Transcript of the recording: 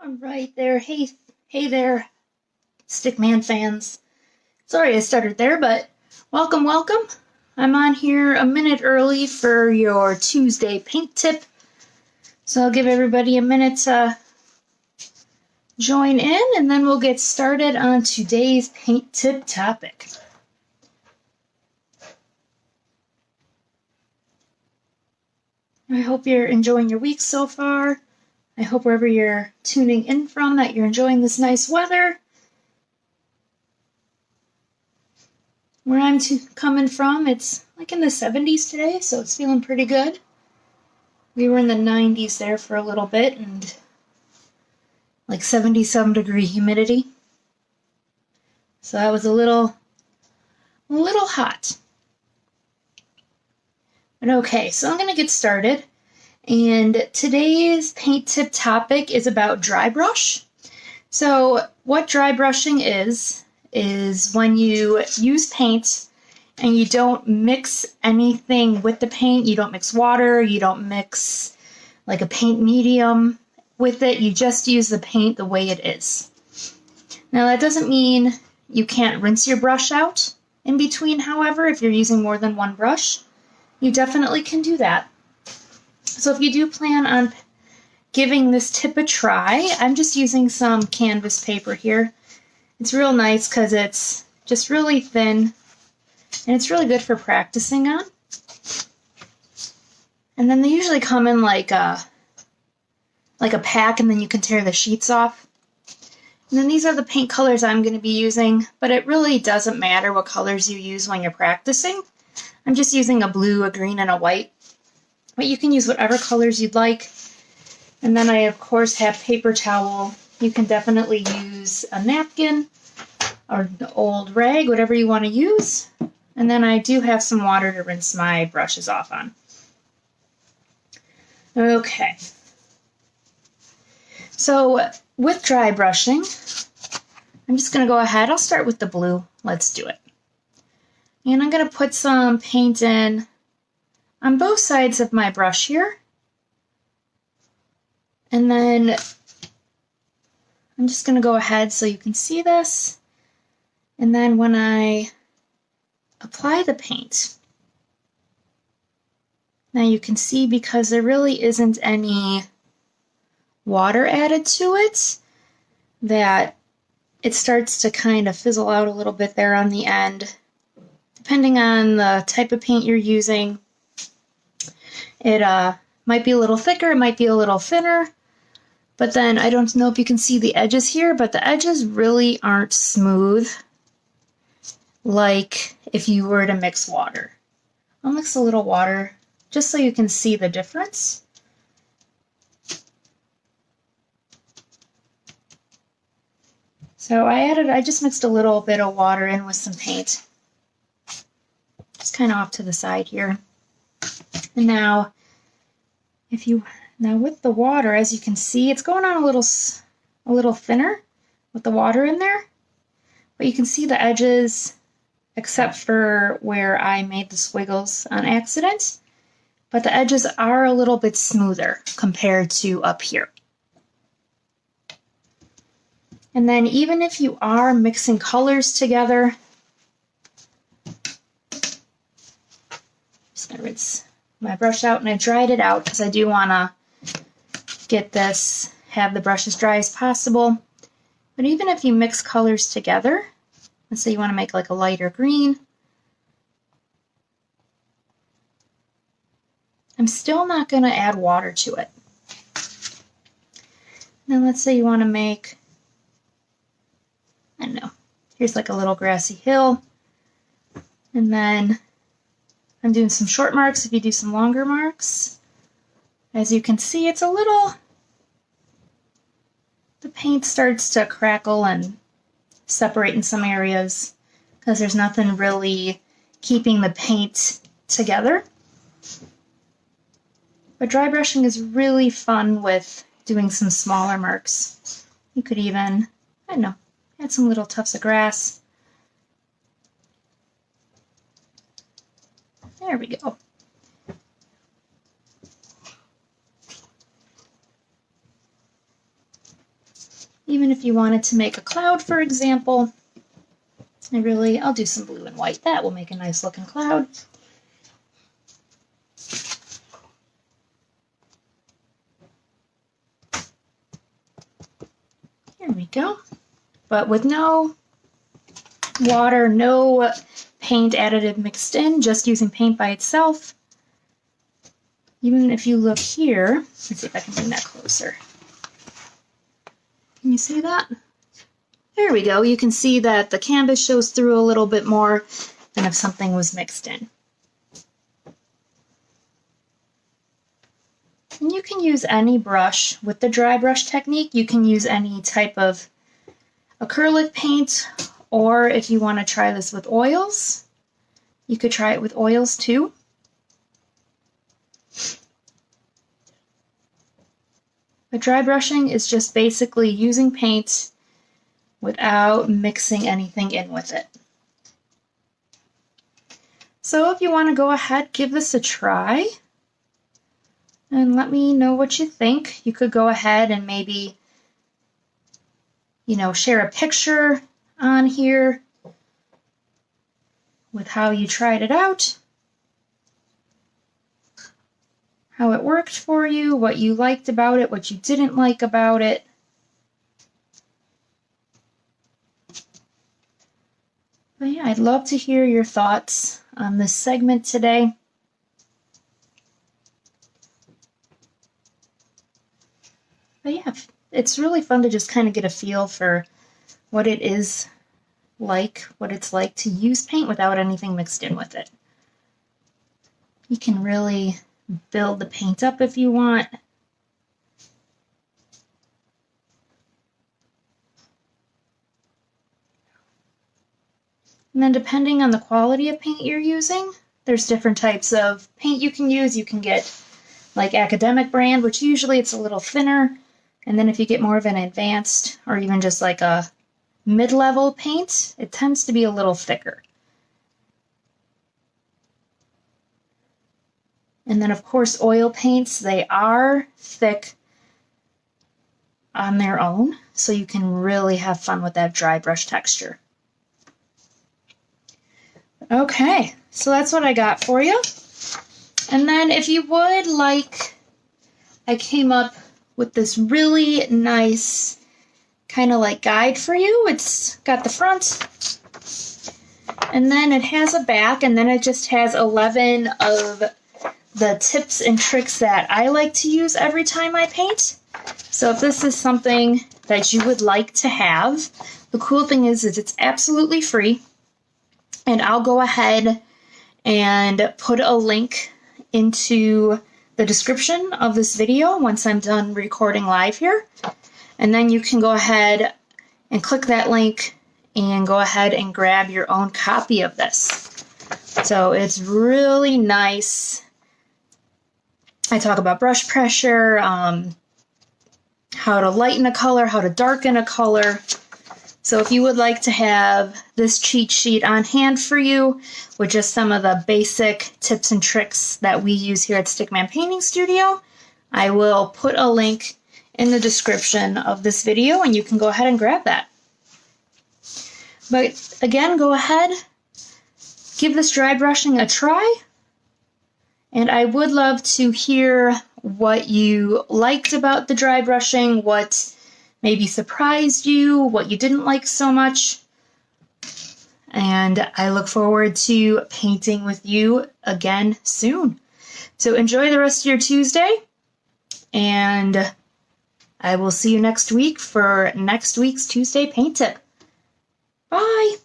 All right there. Hey there, Stickman fans. Sorry I started there, but welcome. I'm on here a minute early for your Tuesday paint tip. So I'll give everybody a minute to join in and then we'll get started on today's paint tip topic. I hope you're enjoying your week so far. I hope wherever you're tuning in from that you're enjoying this nice weather. Where I'm coming from, it's like in the 70s today, so it's feeling pretty good. We were in the 90s there for a little bit and like 70-some degree humidity. So that was a little hot. But okay, so I'm going to get started. And today's paint tip topic is about dry brush. So what dry brushing is when you use paint and you don't mix anything with the paint. You don't mix water, you don't mix like a paint medium with it. You just use the paint the way it is. Now that doesn't mean you can't rinse your brush out in between, however, if you're using more than one brush. You definitely can do that. So if you do plan on giving this tip a try, I'm just using some canvas paper here. It's real nice because it's just really thin and it's really good for practicing on. And then they usually come in like a pack and then you can tear the sheets off. And then these are the paint colors I'm going to be using, but it really doesn't matter what colors you use when you're practicing. I'm just using a blue, a green, and a white. But you can use whatever colors you'd like. And then I, of course, have paper towel. You can definitely use a napkin or an old rag, whatever you want to use. And then I do have some water to rinse my brushes off on. Okay. So with dry brushing, I'm just going to go ahead. I'll start with the blue. Let's do it. And I'm going to put some paint in on both sides of my brush here. And then I'm just going to go ahead so you can see this. And then when I apply the paint, now you can see because there really isn't any water added to it, that it starts to kind of fizzle out a little bit there on the end. Depending on the type of paint you're using, it might be a little thicker, it might be a little thinner, but then I don't know if you can see the edges here, but the edges really aren't smooth like if you were to mix water. I'll mix a little water just so you can see the difference. So I just mixed a little bit of water in with some paint. Just kind of off to the side here. And now, with the water, as you can see, it's going on a little thinner with the water in there. But you can see the edges, except for where I made the squiggles on accident. But the edges are a little bit smoother compared to up here. And then even if you are mixing colors together, just gonna rinse my brush out, and I dried it out because I do want to have the brush as dry as possible. But even if you mix colors together, let's say you want to make like a lighter green, I'm still not going to add water to it. Then let's say you want to make, I don't know, here's like a little grassy hill, and then I'm doing some short marks. If you do some longer marks, as you can see, it's the paint starts to crackle and separate in some areas because there's nothing really keeping the paint together. But dry brushing is really fun with doing some smaller marks. You could even, I don't know, add some little tufts of grass. There we go. Even if you wanted to make a cloud, for example, I'll do some blue and white. That will make a nice looking cloud. Here we go. But with no water, no paint additive mixed in, just using paint by itself. Even if you look here, let's see if I can bring that closer. Can you see that? There we go. You can see that the canvas shows through a little bit more than if something was mixed in. And you can use any brush. With the dry brush technique, you can use any type of acrylic paint, or if you want to try this with oils, you could try it with oils too. But dry brushing is just basically using paint without mixing anything in with it. So if you want to go ahead, give this a try and let me know what you think. You could go ahead and maybe, share a picture on here with how you tried it out, how it worked for you, what you liked about it, what you didn't like about it. But yeah, I'd love to hear your thoughts on this segment today. But yeah, it's really fun to just kind of get a feel for what it is like, what it's like to use paint without anything mixed in with it. You can really build the paint up if you want. And then depending on the quality of paint you're using, there's different types of paint you can use. You can get like academic brand, which usually it's a little thinner. And then if you get more of an advanced or even just like a mid-level paint, it tends to be a little thicker. And then of course oil paints, they are thick on their own, so you can really have fun with that dry brush texture. Okay, so that's what I got for you. And then if you would like, I came up with this really nice kind of like guide for you. It's got the front, and then it has a back, and then it just has 11 of the tips and tricks that I like to use every time I paint. So if this is something that you would like to have, the cool thing is it's absolutely free. And I'll go ahead and put a link into the description of this video once I'm done recording live here. And then you can go ahead and click that link and go ahead and grab your own copy of this. So it's really nice. I talk about brush pressure, how to lighten a color, how to darken a color. So if you would like to have this cheat sheet on hand for you with just some of the basic tips and tricks that we use here at Stickman Painting Studio, I will put a link in the description of this video and you can go ahead and grab that. But again, go ahead, give this dry brushing a try, and I would love to hear what you liked about the dry brushing, what maybe surprised you, what you didn't like so much. And I look forward to painting with you again soon. So enjoy the rest of your Tuesday, and I will see you next week for next week's Tuesday paint tip. Bye!